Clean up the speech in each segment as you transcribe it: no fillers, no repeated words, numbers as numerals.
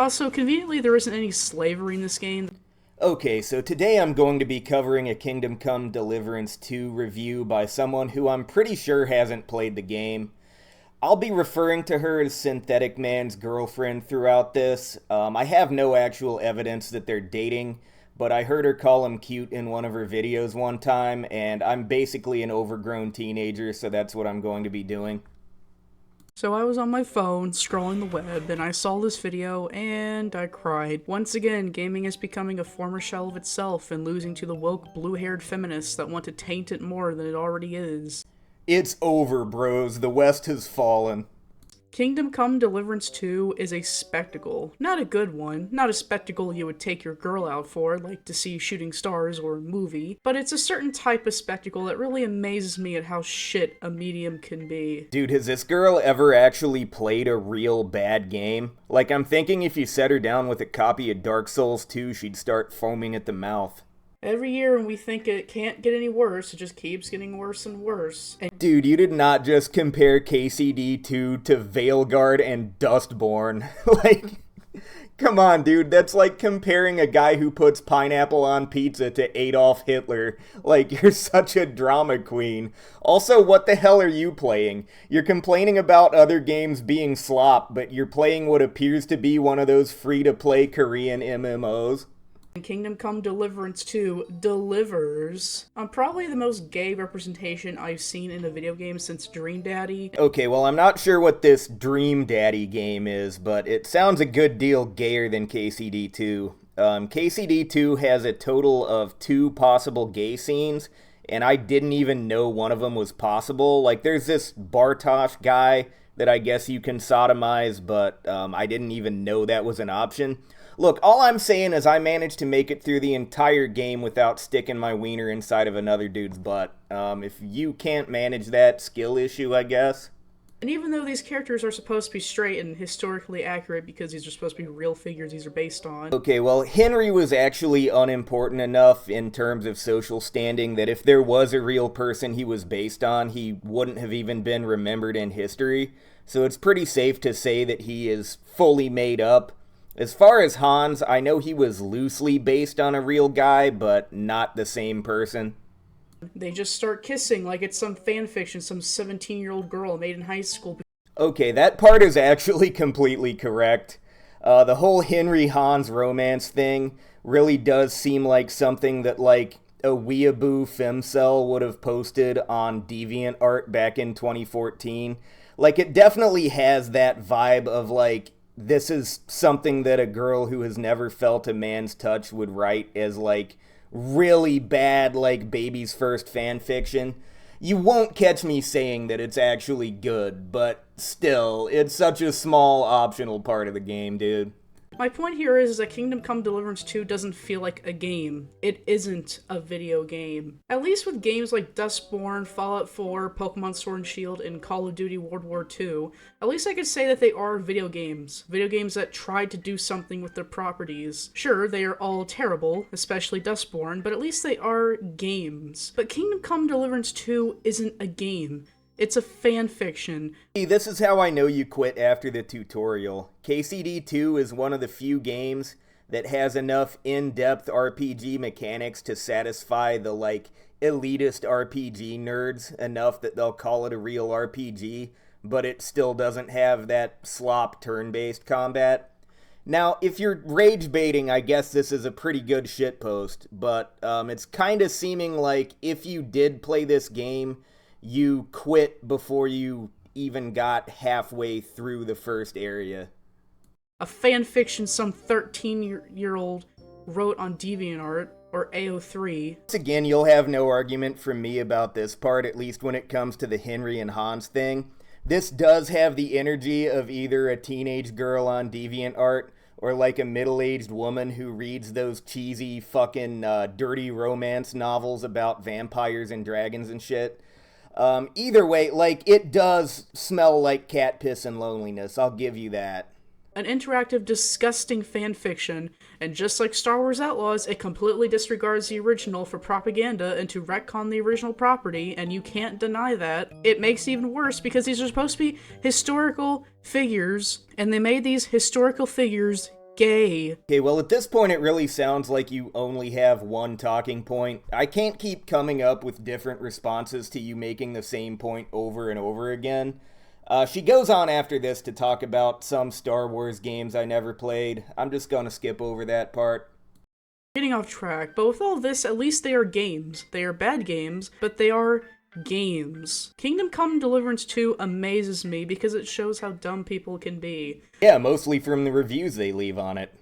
Also, conveniently, there isn't any slavery in this game. Okay, so today I'm going to be covering a Kingdom Come Deliverance 2 review by someone who I'm pretty sure hasn't played the game. I'll be referring to her as Synthetic Man's girlfriend throughout this. I have no actual evidence that they're dating, but I heard her call him cute in one of her videos one time, and I'm basically an overgrown teenager, so that's what I'm going to be doing. So I was on my phone, scrolling the web, and I saw this video, and I cried. Once again, gaming is becoming a former shell of itself and losing to the woke, blue-haired feminists that want to taint it more than it already is. It's over, bros. The West has fallen. Kingdom Come Deliverance 2 is a spectacle. Not a good one, not a spectacle you would take your girl out for, like to see Shooting Stars or a movie, but it's a certain type of spectacle that really amazes me at how shit a medium can be. Dude, has this girl ever actually played a real bad game? Like, I'm thinking if you set her down with a copy of Dark Souls 2, she'd start foaming at the mouth. Every year when we think it can't get any worse, it just keeps getting worse and worse. And Dude, you did not just compare KCD2 to Veilguard and Dustborn. Like, come on, dude. That's like comparing a guy who puts pineapple on pizza to Adolf Hitler. Like, you're such a drama queen. Also, what the hell are you playing? You're complaining about other games being slop, but you're playing what appears to be one of those free-to-play Korean MMOs. Kingdom Come Deliverance 2 delivers on probably the most gay representation I've seen in a video game since Dream Daddy. Okay, well, I'm not sure what this Dream Daddy game is, but it sounds a good deal gayer than KCD2. KCD2 has a total of 2 possible gay scenes, and I didn't even know one of them was possible. Like, there's this Bartosz guy that I guess you can sodomize, but I didn't even know that was an option. Look, all I'm saying is I managed to make it through the entire game without sticking my wiener inside of another dude's butt. If you can't manage that, skill issue, I guess. And even though these characters are supposed to be straight and historically accurate because these are supposed to be real figures these are based on. Okay, well, Henry was actually unimportant enough in terms of social standing that if there was a real person he was based on, he wouldn't have even been remembered in history. So it's pretty safe to say that he is fully made up. As far as Hans, I know he was loosely based on a real guy, but not the same person. They just start kissing like it's some fanfiction some 17-year-old girl made in high school. Okay, that part is actually completely correct. The whole Henry-Hans romance thing really does seem like something that, like, a weeaboo femcel would have posted on DeviantArt back in 2014. Like, it definitely has that vibe of, like, this is something that a girl who has never felt a man's touch would write as, like, really bad, like, baby's first fan fiction. You won't catch me saying that it's actually good, but still, it's such a small optional part of the game, dude. My point here is that Kingdom Come Deliverance 2 doesn't feel like a game. It isn't a video game. At least with games like Dustborn, Fallout 4, Pokemon Sword and Shield, and Call of Duty World War II, at least I could say that they are video games. Video games that tried to do something with their properties. Sure, they are all terrible, especially Dustborn, but at least they are games. But Kingdom Come Deliverance 2 isn't a game. It's a fan fiction. This is how I know you quit after the tutorial. KCD2 is one of the few games that has enough in-depth RPG mechanics to satisfy the, like, elitist RPG nerds enough that they'll call it a real RPG, but it still doesn't have that slop turn-based combat. Now, if you're rage baiting, I guess this is a pretty good shitpost, but it's kind of seeming like if you did play this game, you quit before you even got halfway through the first area. A fan fiction some 13-year-old wrote on DeviantArt, or AO3. Once again, you'll have no argument from me about this part, at least when it comes to the Henry and Hans thing. This does have the energy of either a teenage girl on DeviantArt or like a middle-aged woman who reads those cheesy fucking dirty romance novels about vampires and dragons and shit. Either way, like, it does smell like cat piss and loneliness, I'll give you that. An interactive, disgusting fan fiction, and just like Star Wars Outlaws, it completely disregards the original for propaganda and to retcon the original property, and you can't deny that. It makes it even worse because these are supposed to be historical figures, and they made these historical figures gay. Okay, well, at this point, it really sounds like you only have one talking point. I can't keep coming up with different responses to you making the same point over and over again. She goes on after this to talk about some Star Wars games I never played. I'm just gonna skip over that part. Getting off track, but with all this, at least they are games. They are bad games, but they are games. Kingdom Come Deliverance 2 amazes me because it shows how dumb people can be. Yeah, mostly from the reviews they leave on it.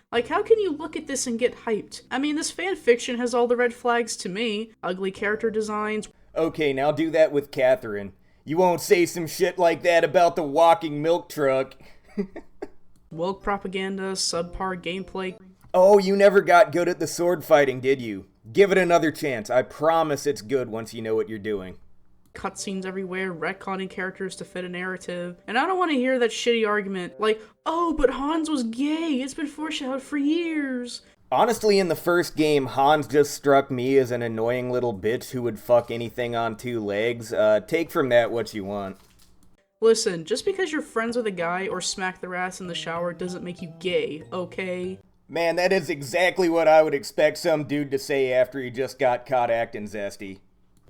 Like, how can you look at this and get hyped? I mean, this fanfiction has all the red flags to me. Ugly character designs. Okay, now do that with Catherine. You won't say some shit like that about the walking milk truck. Woke propaganda, subpar gameplay. Oh, you never got good at the sword fighting, did you? Give it another chance. I promise it's good once you know what you're doing. Cutscenes everywhere, retconning characters to fit a narrative. And I don't want to hear that shitty argument like, oh, but Hans was gay. It's been foreshadowed for years. Honestly, in the first game, Hans just struck me as an annoying little bitch who would fuck anything on two legs. Take from that what you want. Listen, just because you're friends with a guy or smack their ass in the shower doesn't make you gay, okay? Man, that is exactly what I would expect some dude to say after he just got caught acting zesty.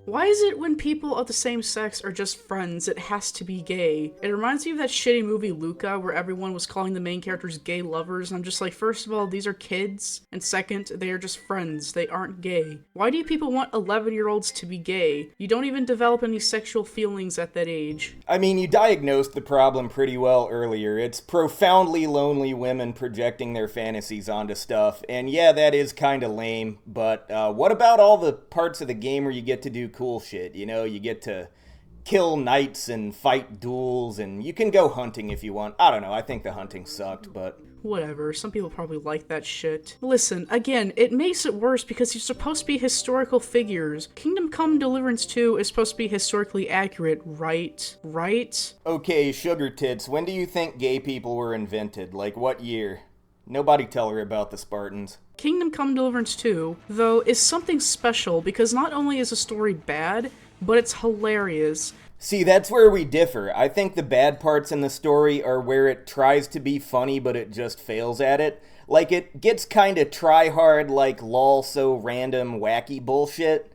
Why is it when people of the same sex are just friends, it has to be gay? It reminds me of that shitty movie Luca, where everyone was calling the main characters gay lovers, and I'm just like, first of all, these are kids, and second, they are just friends, they aren't gay. Why do people want 11-year-olds to be gay? You don't even develop any sexual feelings at that age. I mean, you diagnosed the problem pretty well earlier. It's profoundly lonely women projecting their fantasies onto stuff, and yeah, that is kinda lame, but what about all the parts of the game where you get to do cool shit? You know, you get to kill knights and fight duels, and you can go hunting if you want. I don't know, I think the hunting sucked, but... Whatever, some people probably like that shit. Listen, again, it makes it worse because you're supposed to be historical figures. Kingdom Come Deliverance 2 is supposed to be historically accurate, right? Right? Okay, sugar tits, when do you think gay people were invented? Like, what year? Nobody tell her about the Spartans. Kingdom Come Deliverance 2, though, is something special because not only is the story bad, but it's hilarious. See, that's where we differ. I think the bad parts in the story are where it tries to be funny, but it just fails at it. Like, it gets kinda try-hard, like, lol, so random, wacky bullshit.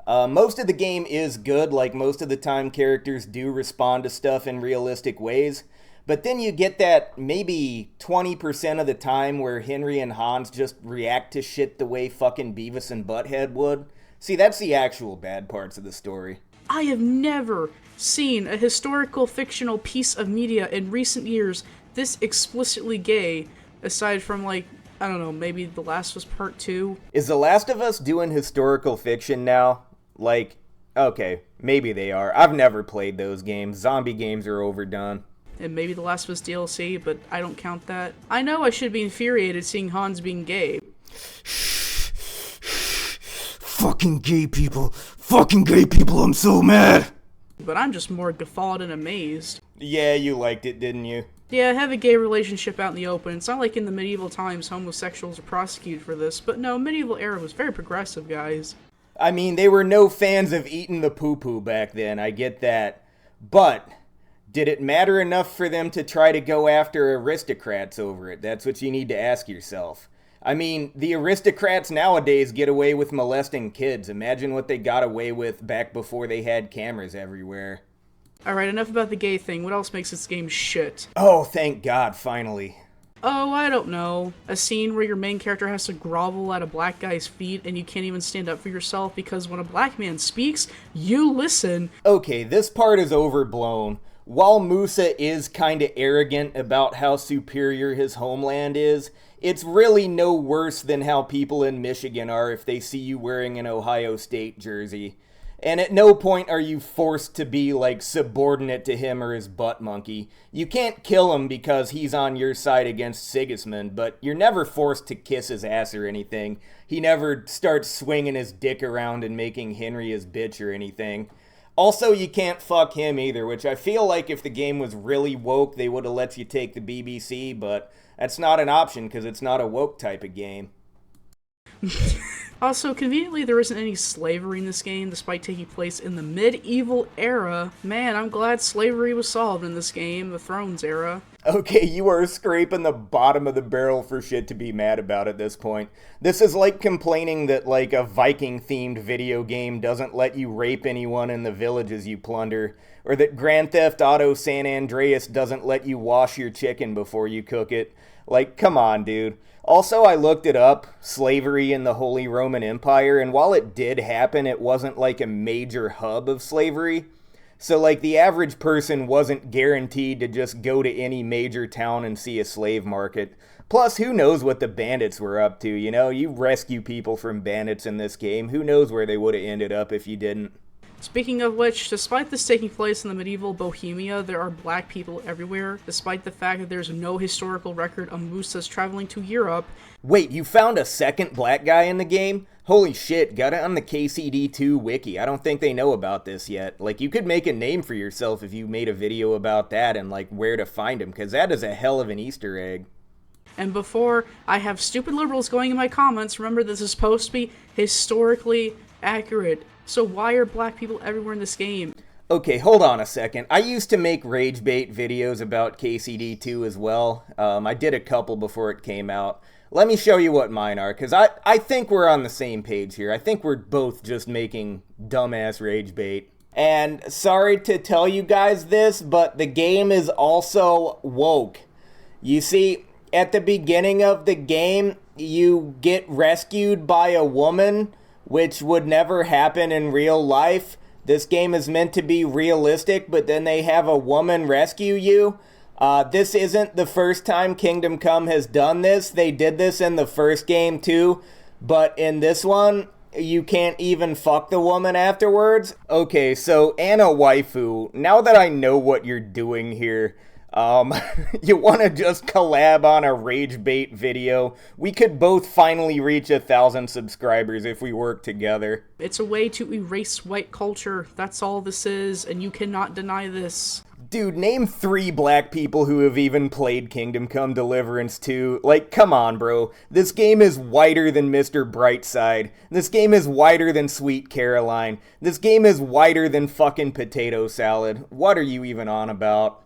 Most of the game is good, like, most of the time characters do respond to stuff in realistic ways. But then you get that maybe 20% of the time where Henry and Hans just react to shit the way fucking Beavis and Butthead would. See, that's the actual bad parts of the story. I have never seen a historical fictional piece of media in recent years this explicitly gay, aside from, like, I don't know, maybe The Last of Us Part 2. Is The Last of Us doing historical fiction now? Like, okay, maybe they are. I've never played those games. Zombie games are overdone. And maybe The Last of Us DLC, but I don't count that. I know I should be infuriated seeing Hans being gay. Fucking gay people. Fucking gay people, I'm so mad. But I'm just more guffawed and amazed. Yeah, you liked it, didn't you? Yeah, have a gay relationship out in the open. It's not like in the medieval times homosexuals are prosecuted for this, but no, medieval era was very progressive, guys. I mean, they were no fans of eating the poo-poo back then, I get that. But... did it matter enough for them to try to go after aristocrats over it? That's what you need to ask yourself. I mean, the aristocrats nowadays get away with molesting kids. Imagine what they got away with back before they had cameras everywhere. Alright, enough about the gay thing. What else makes this game shit? Oh, thank God, finally. Oh, I don't know. A scene where your main character has to grovel at a black guy's feet and you can't even stand up for yourself because when a black man speaks, you listen. Okay, this part is overblown. While Musa is kinda arrogant about how superior his homeland is, it's really no worse than how people in Michigan are if they see you wearing an Ohio State jersey. And at no point are you forced to be, like, subordinate to him or his butt monkey. You can't kill him because he's on your side against Sigismund, but you're never forced to kiss his ass or anything. He never starts swinging his dick around and making Henry his bitch or anything. Also, you can't fuck him either, which I feel like if the game was really woke, they would have let you take the BBC, but that's not an option because it's not a woke type of game. Also, conveniently, there isn't any slavery in this game, despite taking place in the medieval era. Man, I'm glad slavery was solved in this game, the Thrones era. Okay, you are scraping the bottom of the barrel for shit to be mad about at this point. This is like complaining that, like, a Viking-themed video game doesn't let you rape anyone in the villages you plunder, or that Grand Theft Auto San Andreas doesn't let you wash your chicken before you cook it. Like, come on, dude. Also, I looked it up, slavery in the Holy Roman Empire, and while it did happen, it wasn't like a major hub of slavery. So, like, the average person wasn't guaranteed to just go to any major town and see a slave market. Plus, who knows what the bandits were up to, you know? You rescue people from bandits in this game. Who knows where they would have ended up if you didn't? Speaking of which, despite this taking place in the medieval Bohemia, there are black people everywhere, despite the fact that there's no historical record of Musas traveling to Europe. Wait, you found a second black guy in the game? Holy shit, got it on the KCD2 wiki. I don't think they know about this yet. Like, you could make a name for yourself if you made a video about that and, like, where to find him, because that is a hell of an Easter egg. And before I have stupid liberals going in my comments, remember this is supposed to be historically accurate. So why are black people everywhere in this game? Okay, hold on a second. I used to make rage bait videos about KCD2 as well. I did a couple before it came out. Let me show you what mine are, because I think we're on the same page here. I think we're both just making dumbass rage bait. And sorry to tell you guys this, but the game is also woke. You see, at the beginning of the game, you get rescued by a woman, which would never happen in real life. This game is meant to be realistic, but then they have a woman rescue you. This isn't the first time Kingdom Come has done this. They did this in the first game too, but in this one, you can't even fuck the woman afterwards. Okay, so Anna Waifu, now that I know what you're doing here, you want to just collab on a rage bait video? We could both finally reach 1,000 subscribers if we work together. It's a way to erase white culture. That's all this is, and you cannot deny this. Dude, name 3 black people who have even played Kingdom Come Deliverance 2. Like, come on, bro. This game is whiter than Mr. Brightside. This game is whiter than Sweet Caroline. This game is whiter than fucking potato salad. What are you even on about?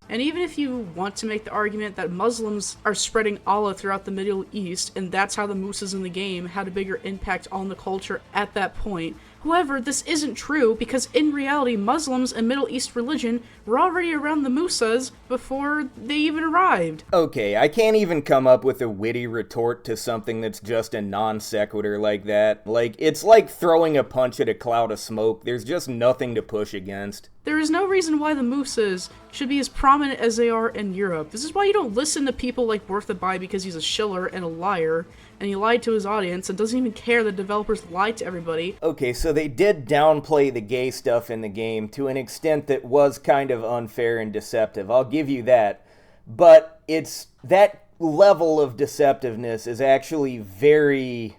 And even if you want to make the argument that Muslims are spreading Allah throughout the Middle East, and that's how the Musas in the game had a bigger impact on the culture at that point, however, this isn't true because in reality, Muslims and Middle East religion were already around the Musas before they even arrived. Okay, I can't even come up with a witty retort to something that's just a non sequitur like that. Like, it's like throwing a punch at a cloud of smoke. There's just nothing to push against. There is no reason why the Musas should be as prominent as they are in Europe. This is why you don't listen to people like Worth the Buy because he's a shiller and a liar, and he lied to his audience and doesn't even care that developers lied to everybody. Okay, so they did downplay the gay stuff in the game to an extent that was kind of unfair and deceptive. I'll give you that. But it's that level of deceptiveness is actually very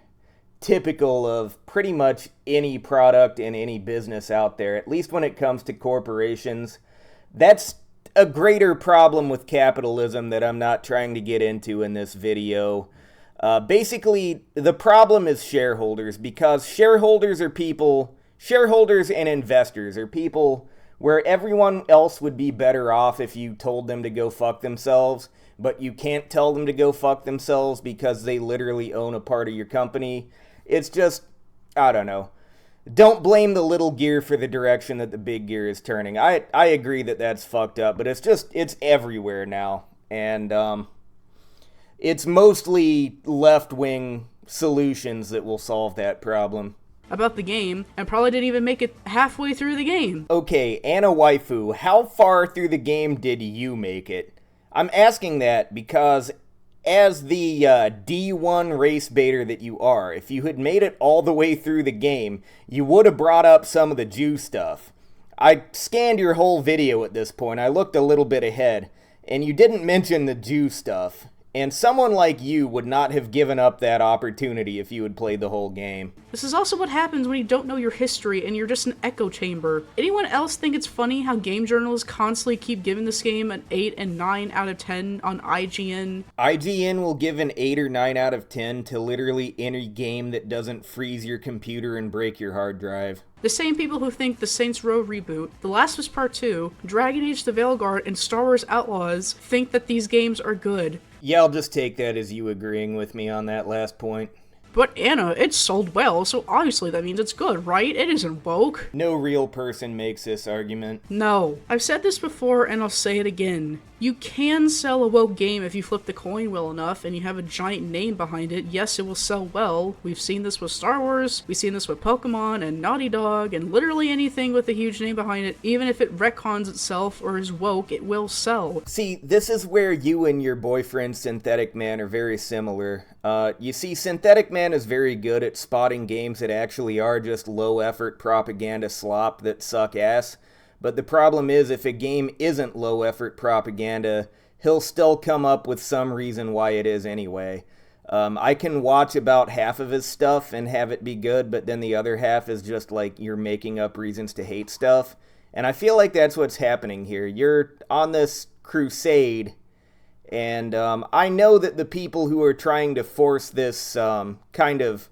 typical of pretty much any product in any business out there, at least when it comes to corporations. That's a greater problem with capitalism that I'm not trying to get into in this video. Basically, the problem is shareholders, because shareholders and investors are people where everyone else would be better off if you told them to go fuck themselves, but you can't tell them to go fuck themselves because they literally own a part of your company. It's just, I don't know. Don't blame the little gear for the direction that the big gear is turning. I agree that that's fucked up, but it's everywhere now. And it's mostly left-wing solutions that will solve that problem. About the game, and probably didn't even make it halfway through the game. Okay, Anna Waifu, how far through the game did you make it? I'm asking that because as the D1 race baiter that you are, if you had made it all the way through the game, you would have brought up some of the Jew stuff. I scanned your whole video at this point. I looked a little bit ahead, and you didn't mention the Jew stuff. And someone like you would not have given up that opportunity if you had played the whole game. This is also what happens when you don't know your history and you're just an echo chamber. Anyone else think it's funny how game journalists constantly keep giving this game an 8 and 9 out of 10 on IGN? IGN will give an 8 or 9 out of 10 to literally any game that doesn't freeze your computer and break your hard drive. The same people who think the Saints Row reboot, The Last of Us Part 2, Dragon Age the Veilguard, and Star Wars Outlaws think that these games are good. Yeah, I'll just take that as you agreeing with me on that last point. But Anna, it's sold well, so obviously that means it's good, right? It isn't woke. No real person makes this argument. No. I've said this before and I'll say it again. You can sell a woke game if you flip the coin well enough and you have a giant name behind it. Yes, it will sell well. We've seen this with Star Wars, we've seen this with Pokemon and Naughty Dog, and literally anything with a huge name behind it. Even if it retcons itself or is woke, it will sell. See, this is where you and your boyfriend Synthetic Man are very similar. You see, Synthetic Man is very good at spotting games that actually are just low-effort propaganda slop that suck ass. But the problem is, if a game isn't low-effort propaganda, he'll still come up with some reason why it is anyway. I can watch about half of his stuff and have it be good, but then the other half is just like you're making up reasons to hate stuff. And I feel like that's what's happening here. You're on this crusade, and I know that the people who are trying to force this kind of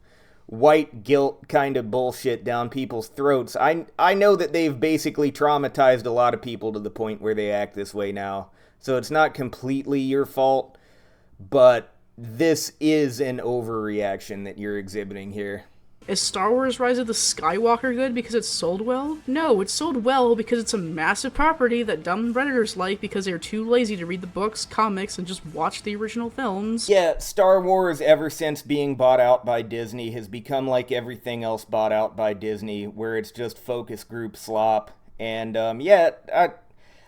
white guilt kind of bullshit down people's throats, I know that they've basically traumatized a lot of people to the point where they act this way now. So it's not completely your fault, but this is an overreaction that you're exhibiting here. Is Star Wars Rise of the Skywalker good because it's sold well? No, it's sold well because it's a massive property that dumb Redditors like because they're too lazy to read the books, comics, and just watch the original films. Yeah, Star Wars, ever since being bought out by Disney, has become like everything else bought out by Disney, where it's just focus group slop. And,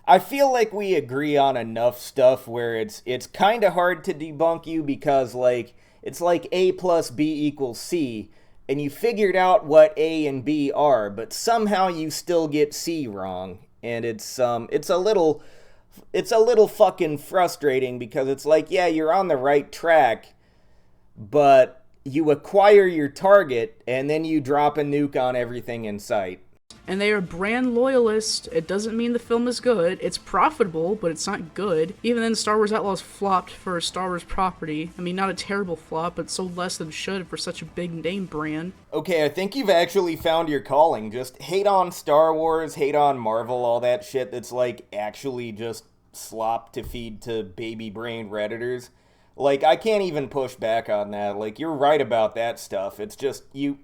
I feel like we agree on enough stuff where it's kind of hard to debunk you because, like, it's like A plus B equals C, and you figured out what A and B are, but somehow you still get C wrong. And it's a little fucking frustrating because it's like, yeah, you're on the right track, but you acquire your target and then you drop a nuke on everything in sight. And they are brand loyalists. It doesn't mean the film is good. It's profitable, but it's not good. Even then, Star Wars Outlaws flopped for a Star Wars property. I mean, not a terrible flop, but sold less than should for such a big name brand. Okay, I think you've actually found your calling. Just hate on Star Wars, hate on Marvel, all that shit that's like actually just slop to feed to baby brain Redditors. Like, I can't even push back on that. Like, you're right about that stuff. It's just, you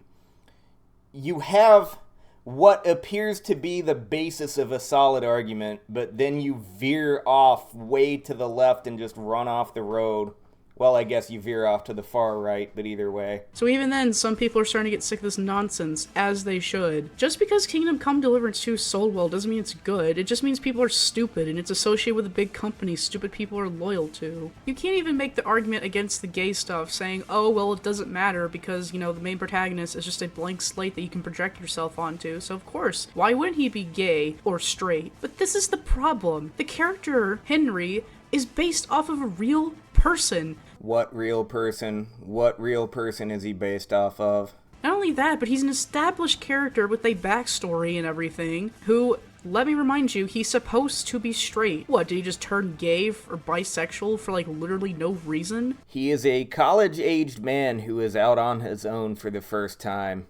have what appears to be the basis of a solid argument, but then you veer off way to the left and just run off the road. Well, I guess you veer off to the far right, but either way. So even then, some people are starting to get sick of this nonsense, as they should. Just because Kingdom Come Deliverance 2 sold well doesn't mean it's good. It just means people are stupid, and it's associated with a big company stupid people are loyal to. You can't even make the argument against the gay stuff, saying, oh, well, it doesn't matter because, you know, the main protagonist is just a blank slate that you can project yourself onto, so of course, why wouldn't he be gay or straight? But this is the problem. The character, Henry, is based off of a real person. What real person? What real person is he based off of? Not only that, but he's an established character with a backstory and everything, who, let me remind you, he's supposed to be straight. What, did he just turn gay or bisexual for, like, literally no reason? He is a college-aged man who is out on his own for the first time.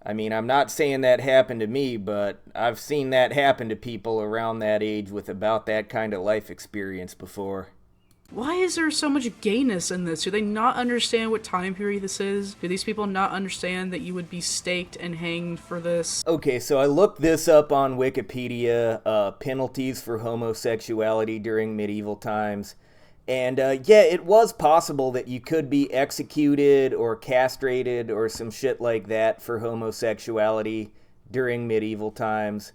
I mean, I'm not saying that happened to me, but I've seen that happen to people around that age with about that kind of life experience before. Why is there so much gayness in this? Do they not understand what time period this is? Do these people not understand that you would be staked and hanged for this? Okay, so I looked this up on Wikipedia, penalties for homosexuality during medieval times. And yeah, it was possible that you could be executed or castrated or some shit like that for homosexuality during medieval times.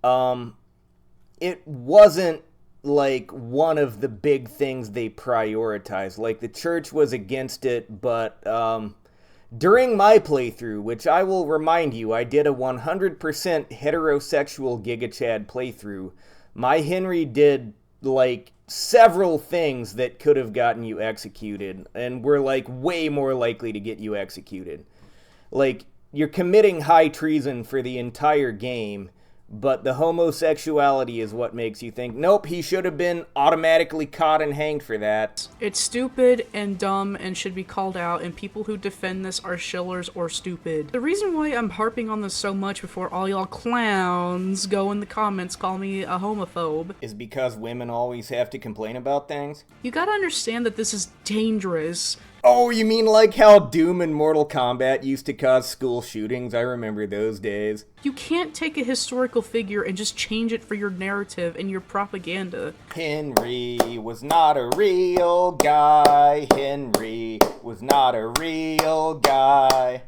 It wasn't like one of the big things they prioritized. Like, the church was against it, but during my playthrough, which I will remind you, I did a 100% heterosexual Giga Chad playthrough, my Henry did like several things that could have gotten you executed and were like way more likely to get you executed. Like, you're committing high treason for the entire game, but the homosexuality is what makes you think, nope, he should have been automatically caught and hanged for that. It's stupid and dumb and should be called out, and people who defend this are shillers or stupid. The reason why I'm harping on this so much before all y'all clowns go in the comments call me a homophobe Is because women always have to complain about things? You gotta understand that this is dangerous. Oh, you mean like how Doom and Mortal Kombat used to cause school shootings? I remember those days. You can't take a historical figure and just change it for your narrative and your propaganda. Henry was not a real guy. Henry was not a real guy.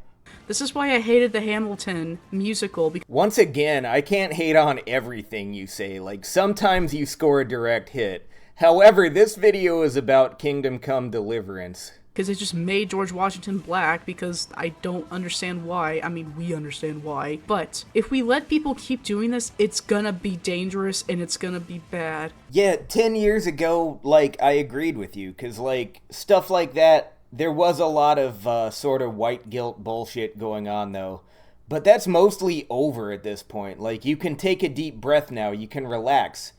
This is why I hated the Hamilton musical. Once again, I can't hate on everything you say. Like, sometimes you score a direct hit. However, this video is about Kingdom Come Deliverance. Because it just made George Washington black, because I don't understand why. I mean, we understand why. But if we let people keep doing this, it's gonna be dangerous and it's gonna be bad. Yeah, 10 years ago, like, I agreed with you. Because, like, stuff like that, there was a lot of sort of white guilt bullshit going on, though. But that's mostly over at this point. Like, you can take a deep breath now. You can relax.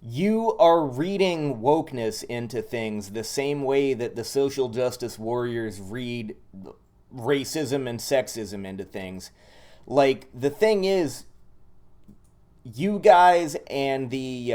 You are reading wokeness into things the same way that the social justice warriors read racism and sexism into things. Like, the thing is, you guys and the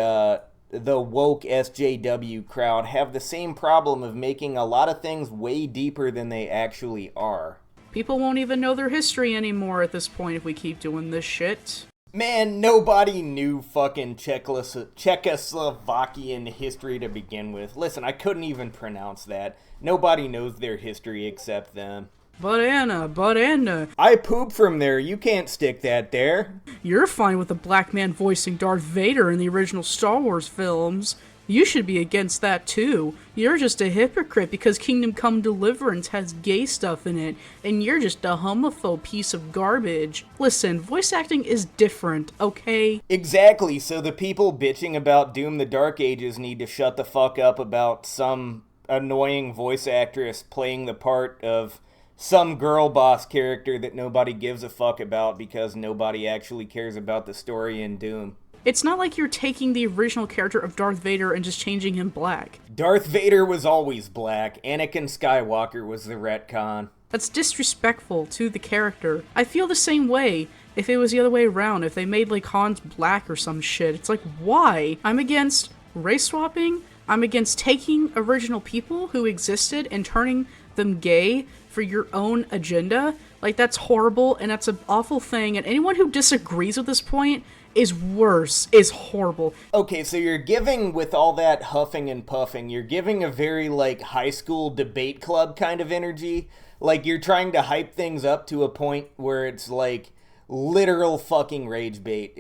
woke SJW crowd have the same problem of making a lot of things way deeper than they actually are. People won't even know their history anymore at this point if we keep doing this shit. Man, nobody knew fucking Czechoslovakian history to begin with. Listen, I couldn't even pronounce that. Nobody knows their history except them. But Anna. I poop from there. You can't stick that there. You're fine with a black man voicing Darth Vader in the original Star Wars films. You should be against that too. You're just a hypocrite because Kingdom Come Deliverance has gay stuff in it, and you're just a homophobe piece of garbage. Listen, voice acting is different, okay? Exactly, so the people bitching about Doom the Dark Ages need to shut the fuck up about some annoying voice actress playing the part of some girl boss character that nobody gives a fuck about because nobody actually cares about the story in Doom. It's not like you're taking the original character of Darth Vader and just changing him black. Darth Vader was always black. Anakin Skywalker was the retcon. That's disrespectful to the character. I feel the same way if it was the other way around, if they made like Han's black or some shit. It's like, why? I'm against race swapping. I'm against taking original people who existed and turning them gay for your own agenda. Like, that's horrible and that's an awful thing, and anyone who disagrees with this point is worse, is horrible. Okay, so you're giving, with all that huffing and puffing, you're giving a very, like, high school debate club kind of energy. Like, you're trying to hype things up to a point where it's, like, literal fucking rage bait.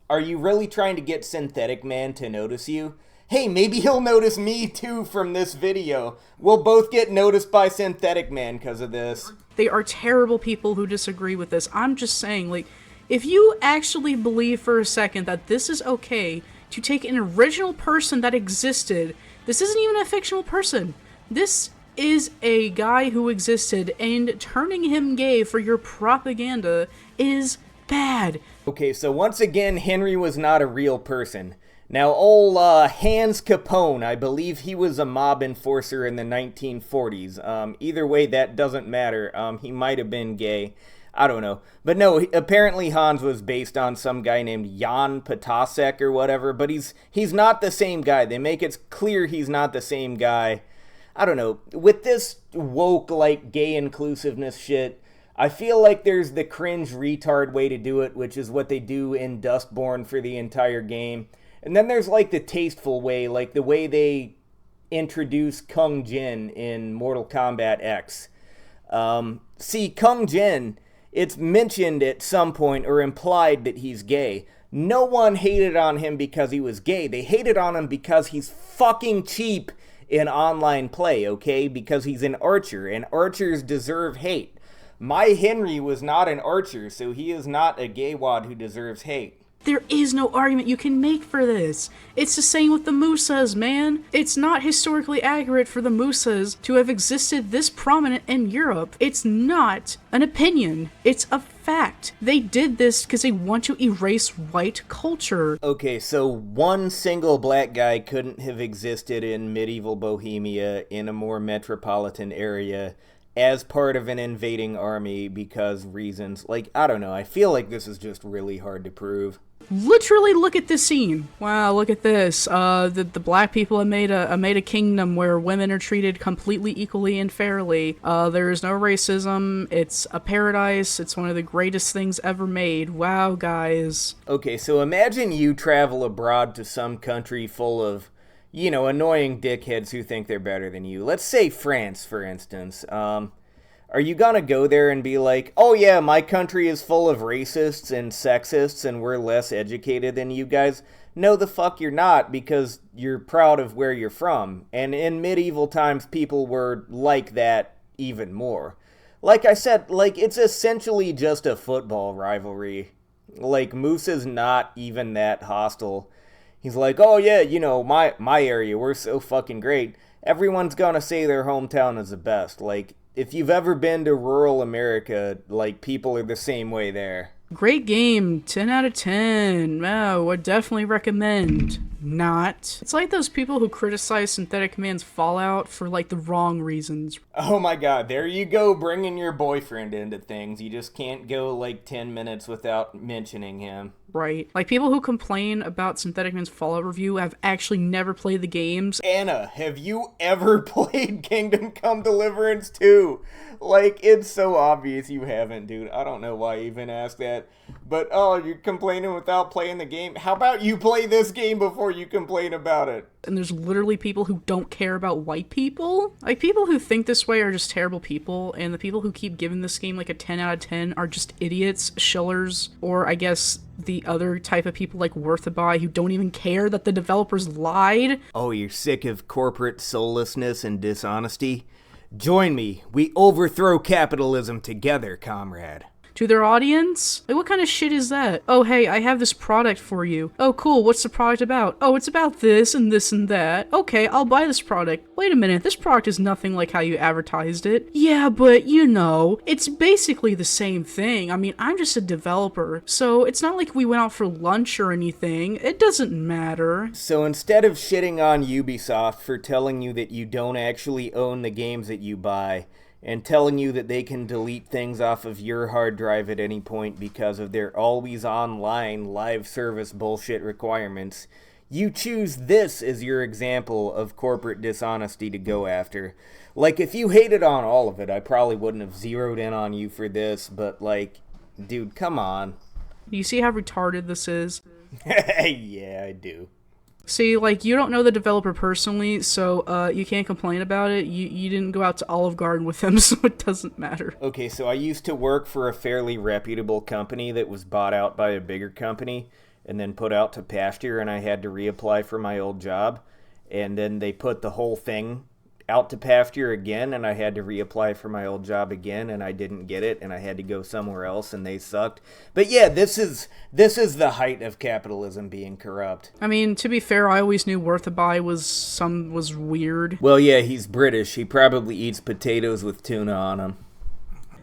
Are you really trying to get Synthetic Man to notice you? Hey, maybe he'll notice me too from this video. We'll both get noticed by Synthetic Man because of this. They are terrible people who disagree with this. I'm just saying, like, if you actually believe for a second that this is okay to take an original person that existed, this isn't even a fictional person. This is a guy who existed, and turning him gay for your propaganda is bad. Okay, so once again, Henry was not a real person. Now, old Hans Capone, I believe he was a mob enforcer in the 1940s. Either way, that doesn't matter. He might have been gay. I don't know. But no, apparently Hans was based on some guy named Jan Potasek or whatever, but he's not the same guy. They make it clear he's not the same guy. I don't know. With this woke, like, gay inclusiveness shit, I feel like there's the cringe retard way to do it, which is what they do in Dustborn for the entire game. And then there's, like, the tasteful way, like the way they introduce Kung Jin in Mortal Kombat X. See, Kung Jin, it's mentioned at some point or implied that he's gay. No one hated on him because he was gay. They hated on him because he's fucking cheap in online play, okay? Because he's an archer, and archers deserve hate. My Henry was not an archer, so he is not a gay wad who deserves hate. There is no argument you can make for this. It's the same with the Musas, man. It's not historically accurate for the Musas to have existed this prominent in Europe. It's not an opinion. It's a fact. They did this because they want to erase white culture. Okay, so one single black guy couldn't have existed in medieval Bohemia in a more metropolitan area as part of an invading army because reasons. Like, I don't know. I feel like this is just really hard to prove. Literally, look at this scene. Wow, look at this. The black people have made a kingdom where women are treated completely equally and fairly. There is no racism. It's a paradise. It's one of the greatest things ever made. Wow, guys. Okay, so imagine you travel abroad to some country full of, you know, annoying dickheads who think they're better than you. Let's say France, for instance. Are you gonna go there and be like, oh yeah, my country is full of racists and sexists and we're less educated than you guys? No, the fuck you're not, because you're proud of where you're from. And in medieval times, people were like that even more. Like I said, like, it's essentially just a football rivalry. Like, Moose is not even that hostile. He's like, oh yeah, you know, my area, we're so fucking great. Everyone's gonna say their hometown is the best. Like, if you've ever been to rural America, like, people are the same way there. Great game. 10 out of 10. Wow, would definitely recommend. Not. It's like those people who criticize Synthetic Command's Fallout for, like, the wrong reasons. Oh my god, there you go, bringing your boyfriend into things. You just can't go, like, 10 minutes without mentioning him. Right. Like, people who complain about Synthetic Man's Fallout review have actually never played the games. Anna, have you ever played Kingdom Come Deliverance 2? Like, it's so obvious you haven't, dude. I don't know why I even asked that. But, oh, you're complaining without playing the game? How about you play this game before you complain about it? And there's literally people who don't care about white people. Like, people who think this way are just terrible people, and the people who keep giving this game like a 10 out of 10 are just idiots, shillers, or I guess the other type of people like Worth a Buy who don't even care that the developers lied. Oh, you're sick of corporate soullessness and dishonesty? Join me. We overthrow capitalism together, comrade. To their audience? Like, what kind of shit is that? Oh, hey, I have this product for you. Oh, cool, what's the product about? Oh, it's about this and this and that. Okay, I'll buy this product. Wait a minute, this product is nothing like how you advertised it. Yeah, but, you know, it's basically the same thing. I mean, I'm just a developer, so it's not like we went out for lunch or anything. It doesn't matter. So instead of shitting on Ubisoft for telling you that you don't actually own the games that you buy, and telling you that they can delete things off of your hard drive at any point because of their always online live service bullshit requirements, you choose this as your example of corporate dishonesty to go after. Like, if you hated on all of it, I probably wouldn't have zeroed in on you for this, but, like, dude, come on. Do you see how retarded this is? Yeah, I do. See, like, you don't know the developer personally, so you can't complain about it. You didn't go out to Olive Garden with them, so it doesn't matter. Okay, so I used to work for a fairly reputable company that was bought out by a bigger company and then put out to pasture, and I had to reapply for my old job. And then they put the whole thing out to pasture again, and I had to reapply for my old job again, and I didn't get it, and I had to go somewhere else, and they sucked. But yeah, this is the height of capitalism being corrupt. I mean, to be fair, I always knew Worth a Buy was weird. Well, yeah, he's British. He probably eats potatoes with tuna on them.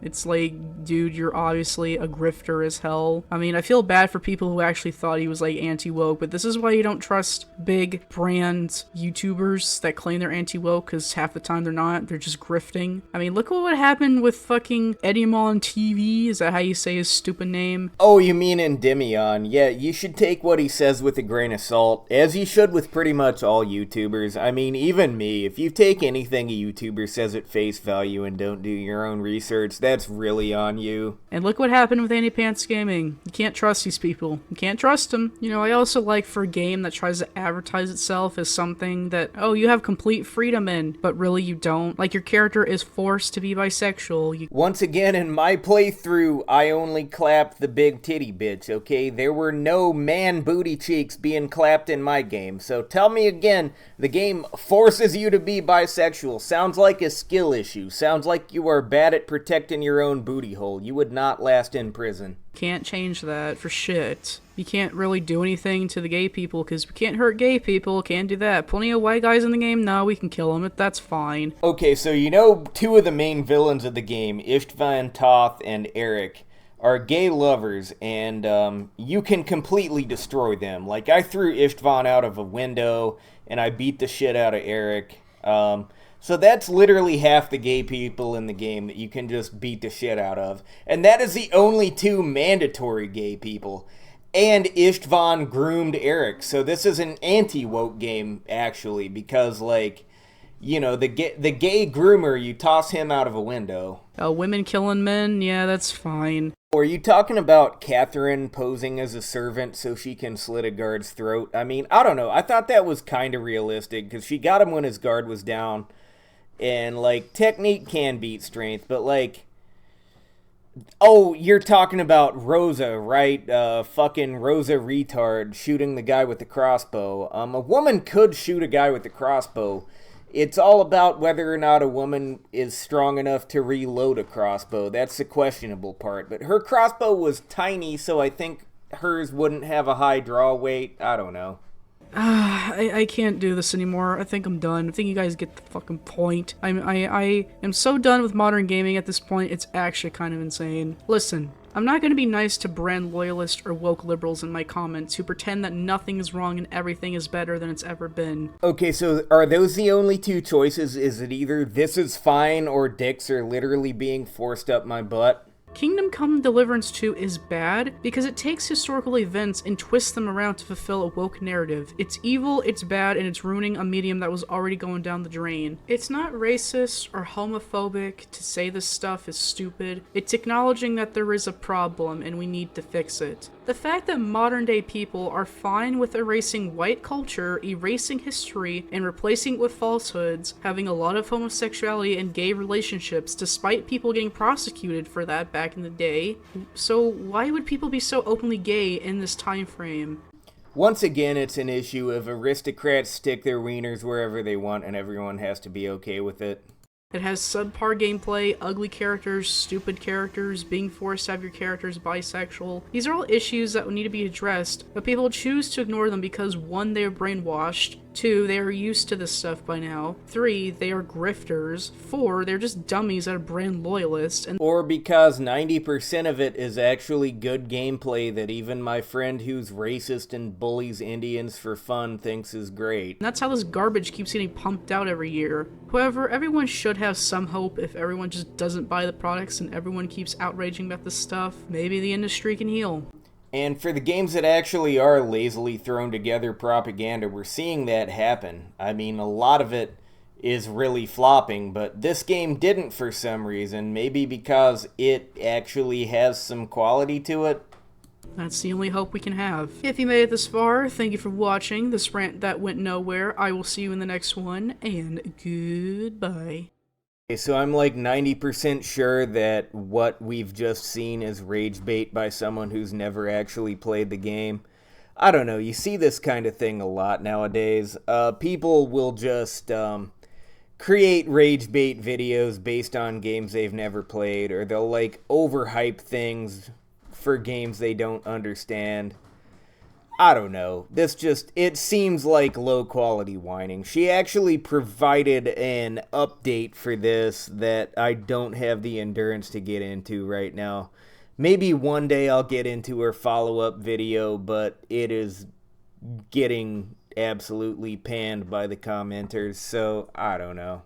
It's like, dude, you're obviously a grifter as hell. I mean, I feel bad for people who actually thought he was, like, anti-woke, but this is why you don't trust big brand YouTubers that claim they're anti-woke, because half the time they're not. They're just grifting. I mean, look what would happen with fucking Eddymon TV. Is that how you say his stupid name? Oh, you mean Endymion. Yeah, you should take what he says with a grain of salt, as you should with pretty much all YouTubers. I mean, even me. If you take anything a YouTuber says at face value and don't do your own research, that's really on you. And look what happened with Andy Pants Gaming. You can't trust these people. You can't trust them. You know, I also like for a game that tries to advertise itself as something that, oh, you have complete freedom in, but really you don't. Like, your character is forced to be bisexual. Once again, in my playthrough, I only clapped the big titty bitch, okay? There were no man booty cheeks being clapped in my game. So tell me again, the game forces you to be bisexual. Sounds like a skill issue. Sounds like you are bad at protecting your own booty hole. You would not last in prison. Can't change that for shit. You can't really do anything to the gay people because we can't hurt gay people, can't do that. Plenty of white guys in the game, no, we can kill them, that's fine. Okay, so you know two of the main villains of the game, Istvan Toth and Eric, are gay lovers, and you can completely destroy them. Like, I threw Istvan out of a window, and I beat the shit out of Eric. So that's literally half the gay people in the game that you can just beat the shit out of. And that is the only two mandatory gay people. And Istvan groomed Eric. So this is an anti-woke game, actually, because, like, you know, the gay groomer, you toss him out of a window. Women killing men, yeah, that's fine. Or are you talking about Catherine posing as a servant so she can slit a guard's throat? I mean, I don't know. I thought that was kind of realistic, because she got him when his guard was down. And, like, technique can beat strength, but, like... Oh, you're talking about Rosa, right? Fucking Rosa retard shooting the guy with the crossbow. A woman could shoot a guy with the crossbow. It's all about whether or not a woman is strong enough to reload a crossbow. That's the questionable part. But her crossbow was tiny, so I think hers wouldn't have a high draw weight. I don't know. I can't do this anymore. I think I'm done. I think you guys get the fucking point. I am so done with modern gaming at this point, it's actually kind of insane. Listen, I'm not going to be nice to brand loyalists or woke liberals in my comments who pretend that nothing is wrong and everything is better than it's ever been. Okay, so are those the only two choices? Is it either this is fine or dicks are literally being forced up my butt? Kingdom Come Deliverance 2 is bad because it takes historical events and twists them around to fulfill a woke narrative. It's evil, it's bad, and it's ruining a medium that was already going down the drain. It's not racist or homophobic to say this stuff is stupid. It's acknowledging that there is a problem and we need to fix it. The fact that modern day people are fine with erasing white culture, erasing history, and replacing it with falsehoods, having a lot of homosexuality and gay relationships despite people getting prosecuted for that back in the day. So why would people be so openly gay in this time frame? Once again, it's an issue of aristocrats stick their wieners wherever they want and everyone has to be okay with it. It has subpar gameplay, ugly characters, stupid characters, being forced to have your characters bisexual. These are all issues that would need to be addressed, but people choose to ignore them because 1, they are brainwashed, 2, they are used to this stuff by now, 3, they are grifters, 4, they're just dummies that are brand loyalists, and or because 90% of it is actually good gameplay that even my friend who's racist and bullies Indians for fun thinks is great. that's how this garbage keeps getting pumped out every year. However, everyone should have some hope if everyone just doesn't buy the products and everyone keeps outraging about this stuff. Maybe the industry can heal. And for the games that actually are lazily thrown together propaganda, we're seeing that happen. I mean, a lot of it is really flopping, but this game didn't for some reason. Maybe because it actually has some quality to it. That's the only hope we can have. If you made it this far, thank you for watching this rant that went nowhere. I will see you in the next one, and goodbye. Okay, so I'm like 90% sure that what we've just seen is rage bait by someone who's never actually played the game. I don't know, you see this kind of thing a lot nowadays. People will just create rage bait videos based on games they've never played, or they'll like overhype things for games they don't understand. I don't know. It seems like low quality whining. She actually provided an update for this that I don't have the endurance to get into right now. Maybe one day I'll get into her follow-up video, but it is getting absolutely panned by the commenters, so I don't know.